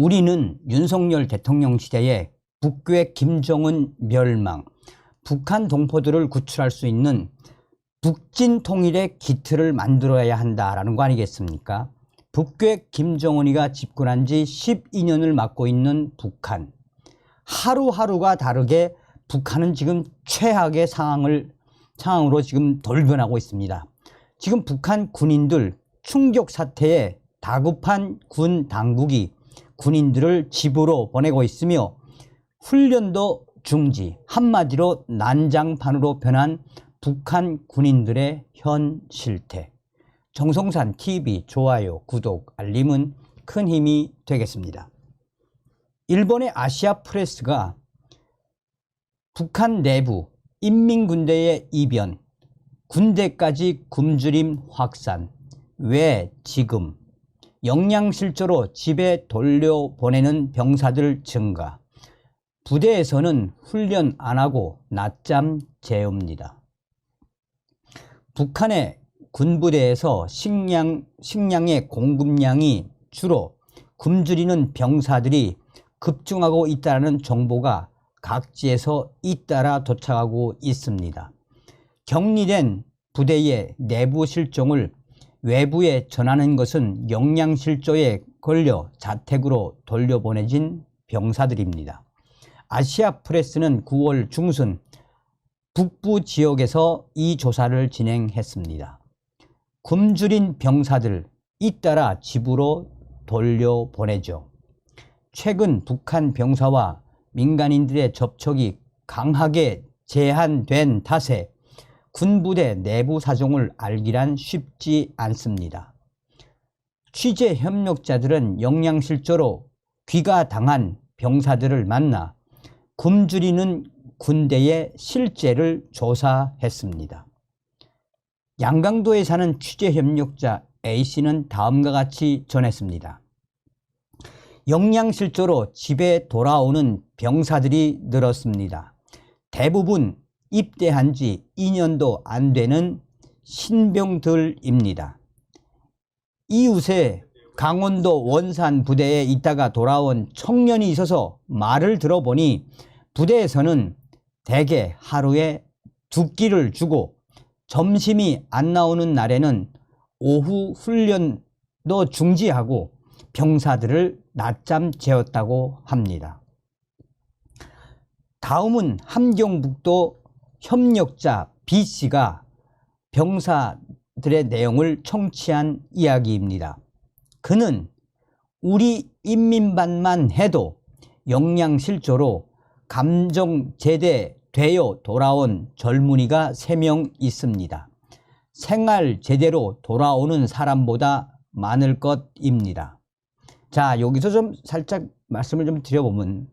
우리는 윤석열 대통령 시대에 북괴 김정은 멸망, 북한 동포들을 구출할 수 있는 북진 통일의 기틀을 만들어야 한다라는 거 아니겠습니까? 북괴 김정은이가 집권한 지 12년을 맞고 있는 북한. 하루하루가 다르게 북한은 지금 최악의 상황으로 지금 돌변하고 있습니다. 지금 북한 군인들 충격 사태에 다급한 군 당국이 군인들을 집으로 보내고 있으며 훈련도 중지, 한마디로 난장판으로 변한 북한 군인들의 현 실태. 정성산 TV 좋아요, 구독, 알림은 큰 힘이 되겠습니다. 일본의 아시아 프레스가 북한 내부 인민군대의 이변, 군대까지 굶주림 확산, 왜 지금, 영양실조로 집에 돌려보내는 병사들 증가, 부대에서는 훈련 안 하고 낮잠 재웁니다. 북한의 군부대에서 식량의 공급량이 줄어 굶주리는 병사들이 급증하고 있다는 정보가 각지에서 잇따라 도착하고 있습니다. 격리된 부대의 내부 실종을 외부에 전하는 것은 영양실조에 걸려 자택으로 돌려보내진 병사들입니다. 아시아 프레스는 9월 중순 북부 지역에서 이 조사를 진행했습니다. 굶주린 병사들 잇따라 집으로 돌려보내죠. 최근 북한 병사와 민간인들의 접촉이 강하게 제한된 탓에 군부대 내부 사정을 알기란 쉽지 않습니다. 취재 협력자들은 영양실조로 귀가당한 병사들을 만나 굶주리는 군대의 실제를 조사했습니다. 양강도에 사는 취재 협력자 A씨는 다음과 같이 전했습니다. 영양실조로 집에 돌아오는 병사들이 늘었습니다. 대부분 입대한 지 2년도 안 되는 신병들입니다. 이웃에 강원도 원산 부대에 있다가 돌아온 청년이 있어서 말을 들어보니 부대에서는 대개 하루에 2끼를 주고 점심이 안 나오는 날에는 오후 훈련도 중지하고 병사들을 낮잠 재웠다고 합니다. 다음은 함경북도 협력자 B씨가 병사들의 내용을 청취한 이야기입니다. 그는 우리 인민반만 해도 영양실조로 감정제대 되어 돌아온 젊은이가 3명 있습니다. 생활 제대로 돌아오는 사람보다 많을 것입니다. 자, 여기서 좀 살짝 말씀을 좀 드려보면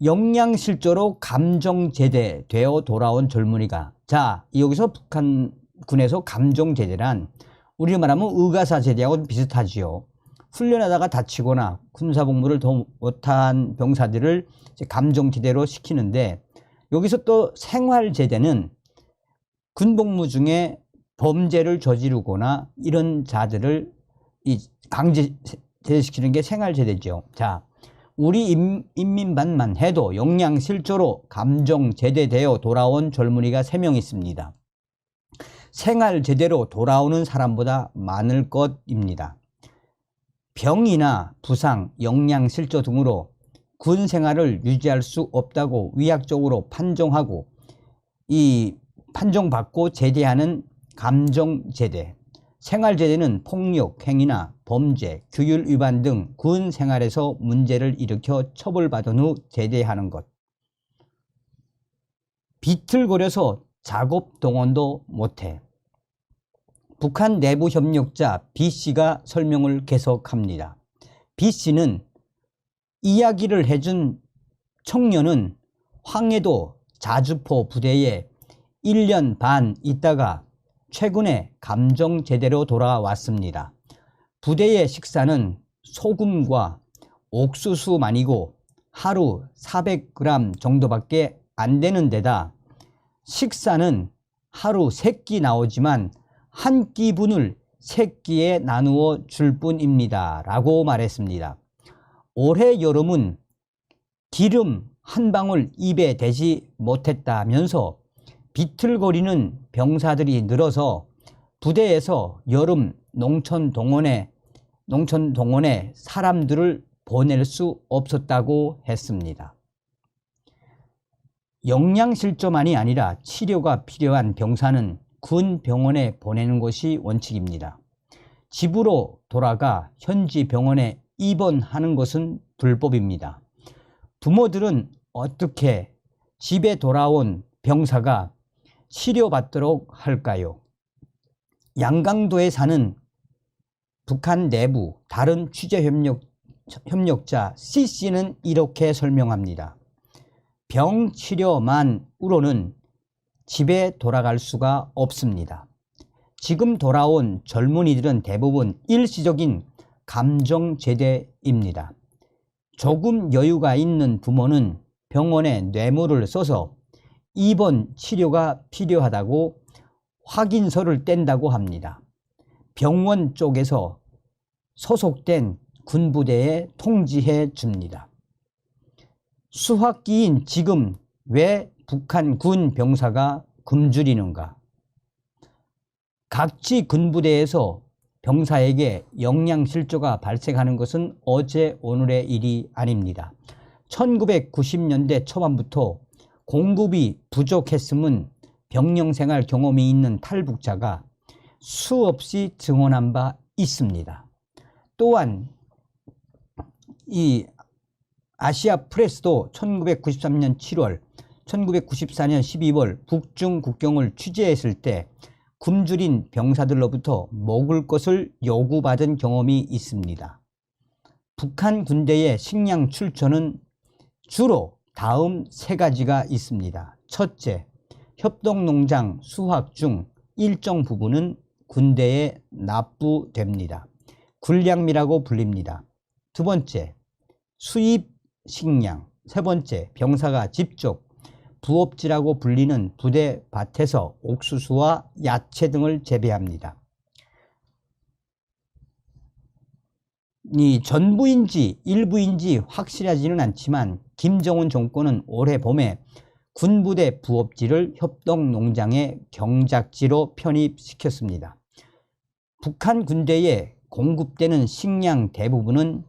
영양실조로 감정제대 되어 돌아온 젊은이가, 자, 여기서 북한군에서 감정제대란 우리로 말하면 의가사제대하고 비슷하지요. 훈련하다가 다치거나 군사복무를 더 못한 병사들을 이제 감정제대로 시키는데, 여기서 또 생활제대는 군복무 중에 범죄를 저지르거나 이런 자들을 강제제대시키는 게 생활제대죠. 자, 우리 인민반만 해도 영양실조로 감정제대되어 돌아온 젊은이가 3명 있습니다. 생활제대로 돌아오는 사람보다 많을 것입니다. 병이나 부상, 영양실조 등으로 군 생활을 유지할 수 없다고 위약적으로 판정하고 이 판정받고 제대하는 감정제대, 생활제대는 폭력 행위나 범죄, 규율 위반 등 군 생활에서 문제를 일으켜 처벌받은 후 제대하는 것. 비틀거려서 작업 동원도 못해. 북한 내부 협력자 B씨가 설명을 계속합니다. B씨는 이야기를 해준 청년은 황해도 자주포 부대에 1년 반 있다가 최근에 감정제대로 돌아왔습니다. 부대의 식사는 소금과 옥수수만이고 하루 400g 정도밖에 안 되는 데다 식사는 하루 3끼 나오지만 한 끼분을 3끼에 나누어 줄 뿐입니다 라고 말했습니다. 올해 여름은 기름 한 방울 입에 대지 못했다면서 비틀거리는 병사들이 늘어서 부대에서 여름 농촌 동원에 사람들을 보낼 수 없었다고 했습니다. 영양실조만이 아니라 치료가 필요한 병사는 군 병원에 보내는 것이 원칙입니다. 집으로 돌아가 현지 병원에 입원하는 것은 불법입니다. 부모들은 어떻게 집에 돌아온 병사가 치료받도록 할까요? 양강도에 사는 북한 내부 다른 취재협력자 C씨는 이렇게 설명합니다. 병 치료만으로는 집에 돌아갈 수가 없습니다. 지금 돌아온 젊은이들은 대부분 일시적인 감정제대입니다. 조금 여유가 있는 부모는 병원에 뇌물을 써서 입원 치료가 필요하다고 확인서를 뗀다고 합니다. 병원 쪽에서 소속된 군부대에 통지해 줍니다. 수학기인 지금 왜 북한 군 병사가 굶주리는가? 각지 군부대에서 병사에게 영양실조가 발생하는 것은 어제 오늘의 일이 아닙니다. 1990년대 초반부터 공급이 부족했음은 병영생활 경험이 있는 탈북자가 수없이 증언한 바 있습니다. 또한 이 아시아 프레스도 1993년 7월, 1994년 12월 북중 국경을 취재했을 때 굶주린 병사들로부터 먹을 것을 요구받은 경험이 있습니다. 북한 군대의 식량 출처는 주로 다음 세 가지가 있습니다. 첫째, 협동농장 수확 중 일정 부분은 군대에 납부됩니다. 군량미라고 불립니다. 두 번째, 수입 식량. 세 번째, 병사가 직접 부업지라고 불리는 부대 밭에서 옥수수와 야채 등을 재배합니다. 이 전부인지 일부인지 확실하지는 않지만 김정은 정권은 올해 봄에 군부대 부업지를 협동농장의 경작지로 편입시켰습니다. 북한 군대에 공급되는 식량 대부분은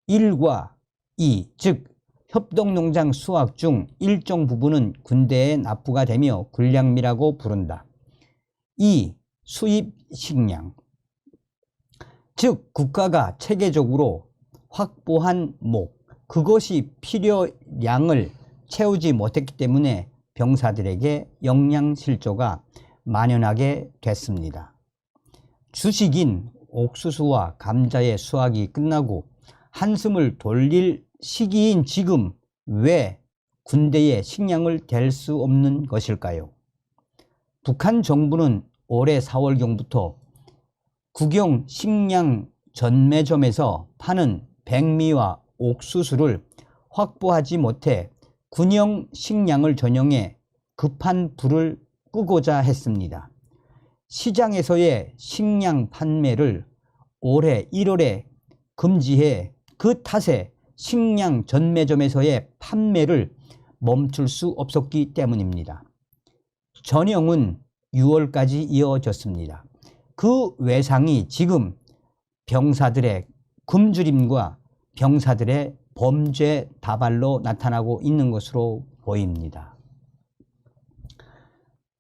1과 2, 즉 협동농장 수확 중 일정 부분은 군대에 납부가 되며 군량미라고 부른다. 2. 수입 식량, 즉 국가가 체계적으로 확보한 그것이 필요량을 채우지 못했기 때문에 병사들에게 영양실조가 만연하게 됐습니다. 주식인 옥수수와 감자의 수확이 끝나고 한숨을 돌릴 시기인 지금 왜 군대에 식량을 댈 수 없는 것일까요? 북한 정부는 올해 4월경부터 국영 식량 전매점에서 파는 백미와 옥수수를 확보하지 못해 군용 식량을 전용해 급한 불을 끄고자 했습니다. 시장에서의 식량 판매를 올해 1월에 금지해 그 탓에 식량 전매점에서의 판매를 멈출 수 없었기 때문입니다. 전형은 6월까지 이어졌습니다. 그 외상이 지금 병사들의 굶주림과 병사들의 범죄 다발로 나타나고 있는 것으로 보입니다.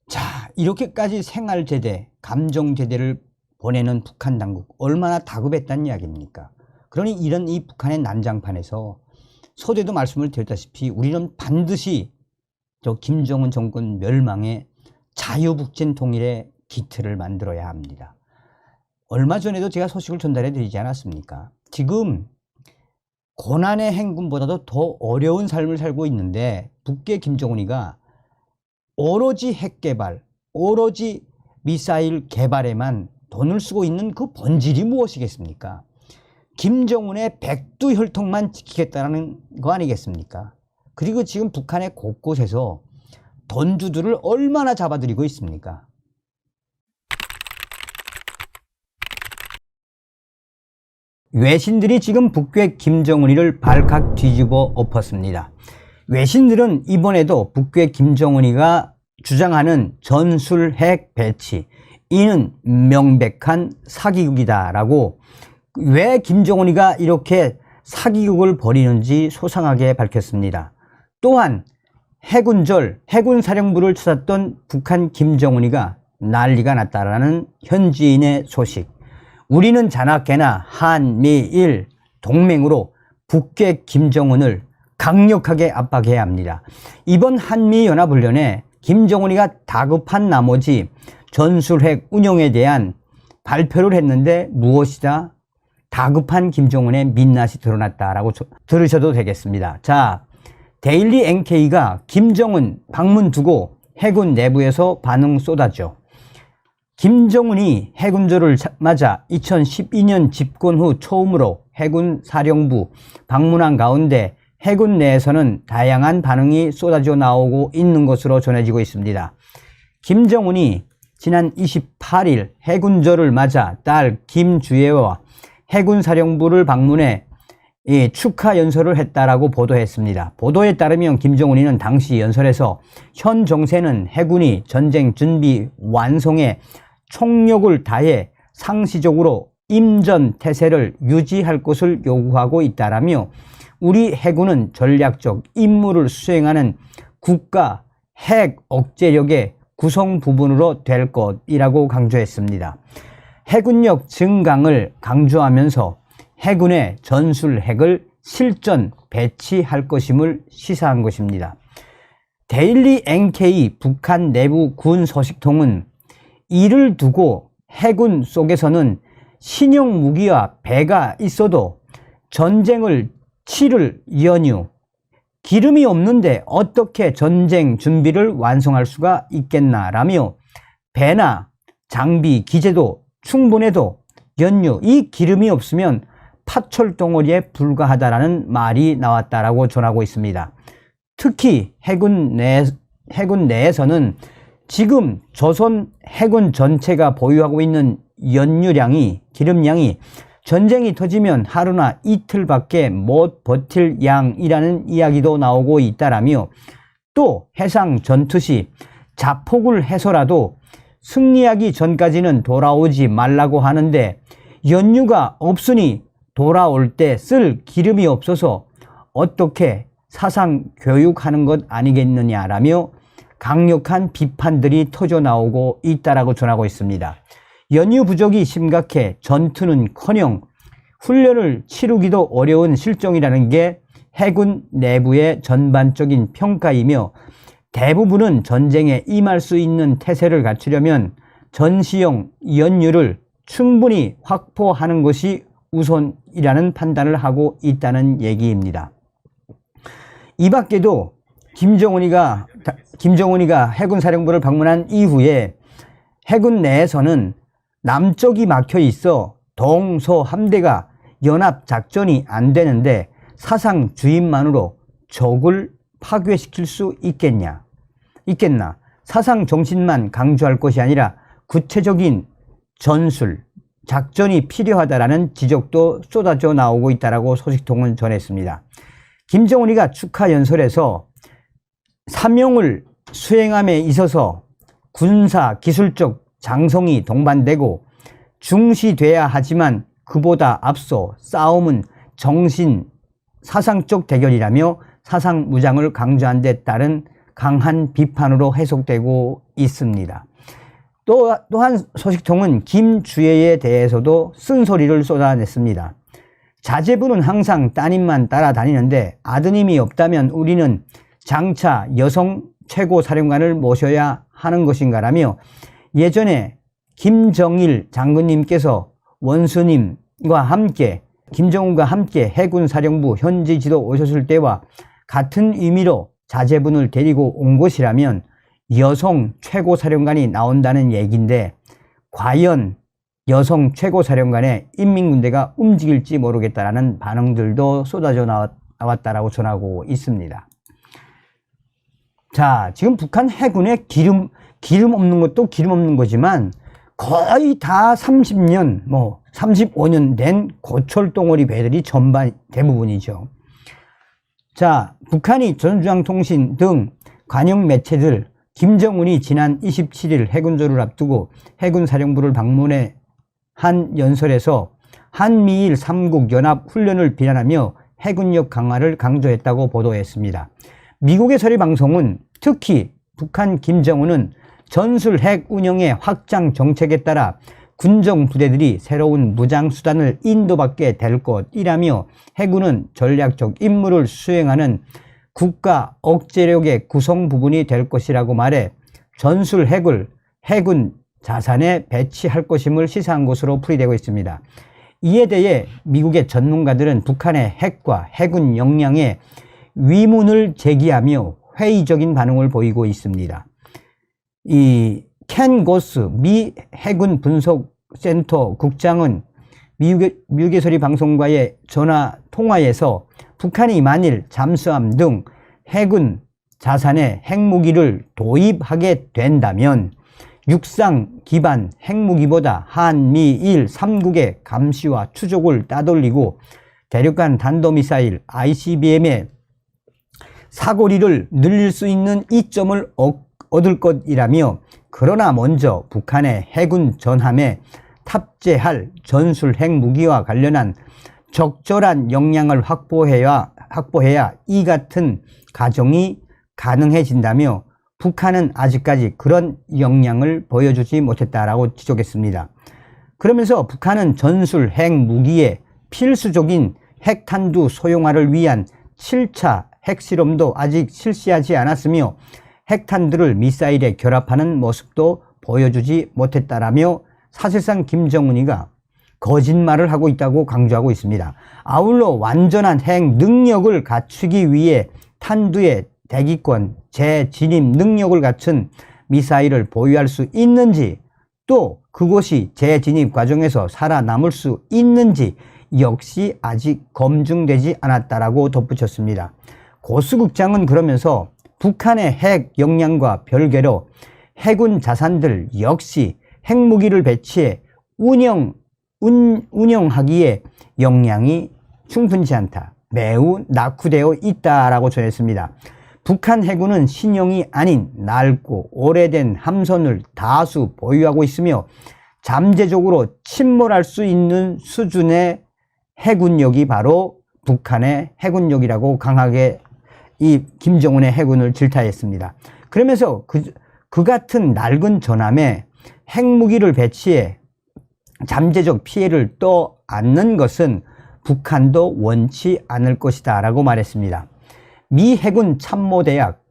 자, 이렇게까지 생활제대, 감정제대를 보내는 북한 당국 얼마나 다급했다는 이야기입니까? 그러니 이런 이 북한의 난장판에서 서두에도 말씀을 드렸다시피 우리는 반드시 저 김정은 정권 멸망의 자유북진 통일의 기틀을 만들어야 합니다. 얼마 전에도 제가 소식을 전달해 드리지 않았습니까? 지금 고난의 행군보다도 더 어려운 삶을 살고 있는데 북계 김정은이가 오로지 핵개발, 오로지 미사일 개발에만 돈을 쓰고 있는 그 본질이 무엇이겠습니까? 김정은의 백두혈통만 지키겠다는 거 아니겠습니까? 그리고 지금 북한의 곳곳에서 돈주들을 얼마나 잡아들이고 있습니까? 외신들이 지금 북괴 김정은이를 발칵 뒤집어 엎었습니다. 외신들은 이번에도 북괴 김정은이가 주장하는 전술핵 배치, 이는 명백한 사기극이다라고, 왜 김정은이가 이렇게 사기극을 벌이는지 소상하게 밝혔습니다. 또한 해군사령부를 찾았던 북한 김정은이가 난리가 났다라는 현지인의 소식. 우리는 자나깨나 한미일 동맹으로 북괴 김정은을 강력하게 압박해야 합니다. 이번 한미연합훈련에 김정은이가 다급한 나머지 전술핵 운용에 대한 발표를 했는데 무엇이다? 다급한 김정은의 민낯이 드러났다라고 들으셔도 되겠습니다. 자, 데일리 NK가 김정은 방문 두고 해군 내부에서 반응 쏟아져. 김정은이 해군절을 맞아 2012년 집권 후 처음으로 해군 사령부 방문한 가운데 해군 내에서는 다양한 반응이 쏟아져 나오고 있는 것으로 전해지고 있습니다. 김정은이 지난 28일 해군절을 맞아 딸 김주애와 해군사령부를 방문해 축하 연설을 했다라고 보도했습니다. 보도에 따르면 김정은이는 당시 연설에서 현 정세는 해군이 전쟁 준비 완성에 총력을 다해 상시적으로 임전 태세를 유지할 것을 요구하고 있다라며, 우리 해군은 전략적 임무를 수행하는 국가 핵 억제력의 구성 부분으로 될 것이라고 강조했습니다. 해군력 증강을 강조하면서 해군의 전술핵을 실전 배치할 것임을 시사한 것입니다. 데일리 NK 북한 내부 군 소식통은 이를 두고 해군 속에서는 신형 무기와 배가 있어도 전쟁을 치를 연유, 기름이 없는데 어떻게 전쟁 준비를 완성할 수가 있겠나라며, 배나 장비, 기재도 충분해도 연유, 이 기름이 없으면 파철 덩어리에 불과하다라는 말이 나왔다라고 전하고 있습니다. 특히 해군 내에서는 지금 조선 해군 전체가 보유하고 있는 연유량이, 기름량이 전쟁이 터지면 하루나 이틀밖에 못 버틸 양이라는 이야기도 나오고 있다라며, 또 해상 전투 시 자폭을 해서라도 승리하기 전까지는 돌아오지 말라고 하는데, 연유가 없으니 돌아올 때 쓸 기름이 없어서 어떻게 사상 교육하는 것 아니겠느냐라며 강력한 비판들이 터져 나오고 있다라고 전하고 있습니다. 연유 부족이 심각해 전투는커녕 훈련을 치르기도 어려운 실정이라는 게 해군 내부의 전반적인 평가이며, 대부분은 전쟁에 임할 수 있는 태세를 갖추려면 전시용 연유를 충분히 확보하는 것이 우선이라는 판단을 하고 있다는 얘기입니다. 이 밖에도 김정은이가 해군사령부를 방문한 이후에 해군 내에서는 남쪽이 막혀 있어 동서 함대가 연합작전이 안 되는데 사상 주입만으로 적을 파괴시킬 수 있겠나? 사상 정신만 강조할 것이 아니라 구체적인 전술, 작전이 필요하다라는 지적도 쏟아져 나오고 있다라고 소식통은 전했습니다. 김정은이가 축하 연설에서 사명을 수행함에 있어서 군사 기술적 장성이 동반되고 중시돼야 하지만 그보다 앞서 싸움은 정신, 사상적 대결이라며 사상 무장을 강조한 데 따른 강한 비판으로 해석되고 있습니다. 또한 소식통은 김주애에 대해서도 쓴소리를 쏟아냈습니다. 자제분은 항상 따님만 따라다니는데 아드님이 없다면 우리는 장차 여성 최고사령관을 모셔야 하는 것인가라며, 예전에 김정일 장군님께서 원수님과 함께 김정은과 함께 해군사령부 현지 지도 오셨을 때와 같은 의미로 자제분을 데리고 온 것이라면 여성 최고사령관이 나온다는 얘기인데, 과연 여성 최고사령관의 인민군대가 움직일지 모르겠다라는 반응들도 쏟아져 나왔다라고 전하고 있습니다. 자, 지금 북한 해군의 기름 없는 것도 기름 없는 거지만 거의 다 30년, 35년 된 고철덩어리 배들이 대부분이죠. 자, 북한이 조선중앙통신 등 관영 매체들 김정은이 지난 27일 해군조를 앞두고 해군사령부를 방문해 한 연설에서 한미일 3국 연합 훈련을 비난하며 해군력 강화를 강조했다고 보도했습니다. 미국의 서리 방송은 특히 북한 김정은은 전술 핵 운영의 확장 정책에 따라 군정 부대들이 새로운 무장 수단을 인도받게 될 것이라며 해군은 전략적 임무를 수행하는 국가 억제력의 구성 부분이 될 것이라고 말해 전술 핵을 해군 자산에 배치할 것임을 시사한 것으로 풀이되고 있습니다. 이에 대해 미국의 전문가들은 북한의 핵과 해군 역량에 위문을 제기하며 회의적인 반응을 보이고 있습니다. 이 켄 고스 미 해군 분석센터 국장은 미국의 소리 방송과의 전화 통화에서 북한이 만일 잠수함 등 해군 자산에 핵무기를 도입하게 된다면 육상 기반 핵무기보다 한미일 3국의 감시와 추적을 따돌리고 대륙간弾道미사일 ICBM의 사거리를 늘릴 수 있는 이점을 얻을 것이라며, 그러나 먼저 북한의 해군 전함에 탑재할 전술 핵무기와 관련한 적절한 역량을 확보해야 이 같은 가정이 가능해진다며 북한은 아직까지 그런 역량을 보여주지 못했다라고 지적했습니다. 그러면서 북한은 전술 핵무기의 필수적인 핵탄두 소형화를 위한 7차 핵실험도 아직 실시하지 않았으며 핵탄두를 미사일에 결합하는 모습도 보여주지 못했다라며 사실상 김정은이가 거짓말을 하고 있다고 강조하고 있습니다. 아울러 완전한 핵 능력을 갖추기 위해 탄두의 대기권, 재진입 능력을 갖춘 미사일을 보유할 수 있는지, 또 그것이 재진입 과정에서 살아남을 수 있는지 역시 아직 검증되지 않았다라고 덧붙였습니다. 고수 국장은 그러면서 북한의 핵 역량과 별개로 해군 자산들 역시 핵무기를 배치해 운영하기에 역량이 충분치 않다, 매우 낙후되어 있다라고 전했습니다. 북한 해군은 신형이 아닌 낡고 오래된 함선을 다수 보유하고 있으며 잠재적으로 침몰할 수 있는 수준의 해군력이 바로 북한의 해군력이라고 강하게 이 김정은의 해군을 질타했습니다. 그러면서 그 같은 낡은 전함에 핵무기를 배치해 잠재적 피해를 떠안는 것은 북한도 원치 않을 것이다 라고 말했습니다. 미 해군 참모대학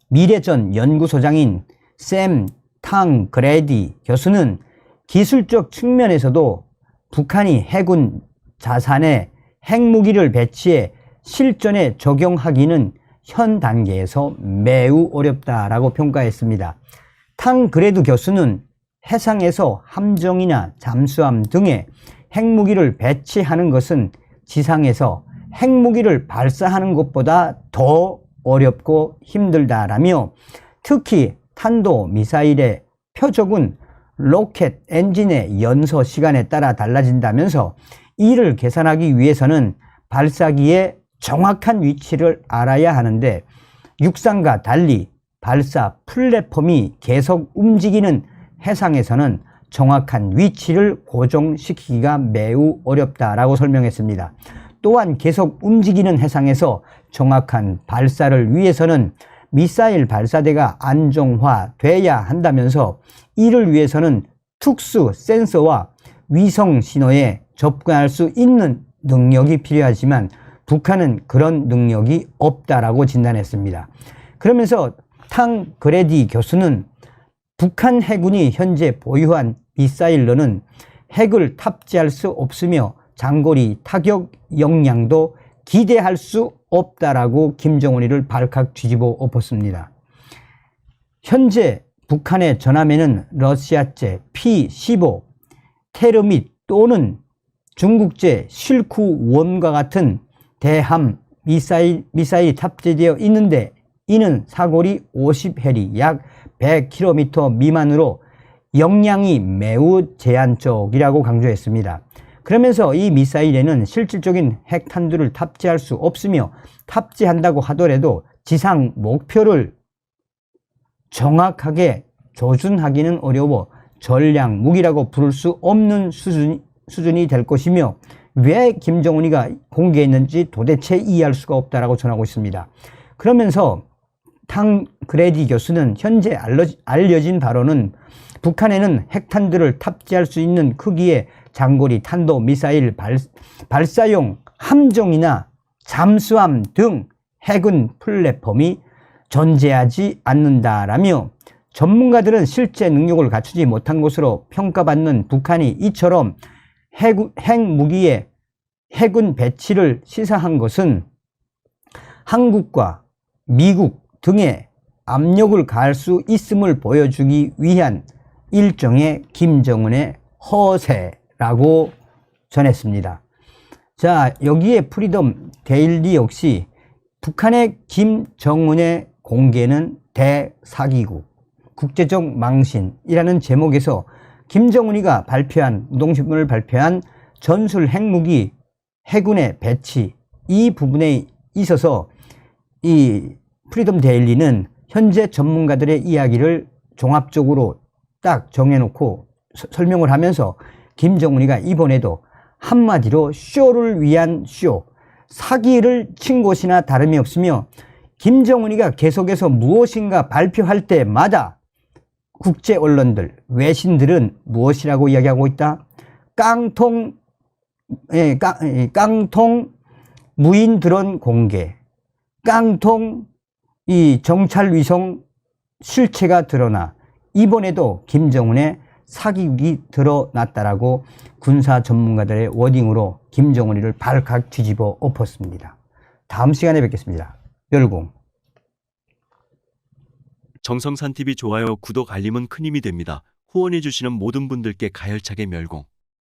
미래전 연구소장인 샘 탕그레디 교수는 기술적 측면에서도 북한이 해군 자산에 핵무기를 배치해 실전에 적용하기는 현 단계에서 매우 어렵다라고 평가했습니다. 탕그레드 교수는 해상에서 함정이나 잠수함 등에 핵무기를 배치하는 것은 지상에서 핵무기를 발사하는 것보다 더 어렵고 힘들다라며, 특히 탄도미사일의 표적은 로켓 엔진의 연소 시간에 따라 달라진다면서 이를 계산하기 위해서는 발사기의 정확한 위치를 알아야 하는데 육상과 달리 발사 플랫폼이 계속 움직이는 해상에서는 정확한 위치를 고정시키기가 매우 어렵다라고 설명했습니다. 또한 계속 움직이는 해상에서 정확한 발사를 위해서는 미사일 발사대가 안정화돼야 한다면서 이를 위해서는 특수 센서와 위성 신호에 접근할 수 있는 능력이 필요하지만 북한은 그런 능력이 없다라고 진단했습니다. 그러면서 탕그레디 교수는 북한 해군이 현재 보유한 미사일로는 핵을 탑재할 수 없으며 장거리 타격 역량도 기대할 수 없다라고 김정은이를 발칵 뒤집어 엎었습니다. 현재 북한의 전함에는 러시아제 P-15 테르밋 또는 중국제 실쿠1과 같은 대함 미사일이 탑재되어 있는데 이는 사거리 50해리 약 100km 미만으로 역량이 매우 제한적이라고 강조했습니다. 그러면서 이 미사일에는 실질적인 핵탄두를 탑재할 수 없으며 탑재한다고 하더라도 지상 목표를 정확하게 조준하기는 어려워 전략 무기라고 부를 수 없는 수준이 될 것이며 왜 김정은이가 공개했는지 도대체 이해할 수가 없다라고 전하고 있습니다. 그러면서 탕그레디 교수는 현재 알려진 바로는 북한에는 핵탄두를 탑재할 수 있는 크기의 장거리 탄도 미사일 발사용 함정이나 잠수함 등 해군 플랫폼이 존재하지 않는다라며 전문가들은 실제 능력을 갖추지 못한 것으로 평가받는 북한이 이처럼 핵무기의 해군 배치를 시사한 것은 한국과 미국 등에 압력을 가할 수 있음을 보여주기 위한 일종의 김정은의 허세라고 전했습니다. 자, 여기에 프리덤 데일리 역시 북한의 김정은의 공개는 대사기국, 국제적 망신이라는 제목에서 김정은이가 노동신문을 발표한 전술 핵무기 해군의 배치 이 부분에 있어서 이 프리덤 데일리는 현재 전문가들의 이야기를 종합적으로 딱 정해놓고 설명을 하면서 김정은이가 이번에도 한마디로 쇼를 위한 쇼, 사기를 친 것이나 다름이 없으며 김정은이가 계속해서 무엇인가 발표할 때마다 국제 언론들, 외신들은 무엇이라고 이야기하고 있다? 깡통 무인 드론 공개, 깡통 이 정찰 위성 실체가 드러나 이번에도 김정은의 사기극이 드러났다라고 군사 전문가들의 워딩으로 김정은이를 발칵 뒤집어 엎었습니다. 다음 시간에 뵙겠습니다. 열공. 정성산TV 좋아요, 구독, 알림은 큰 힘이 됩니다. 후원해주시는 모든 분들께 가열차게 멸공.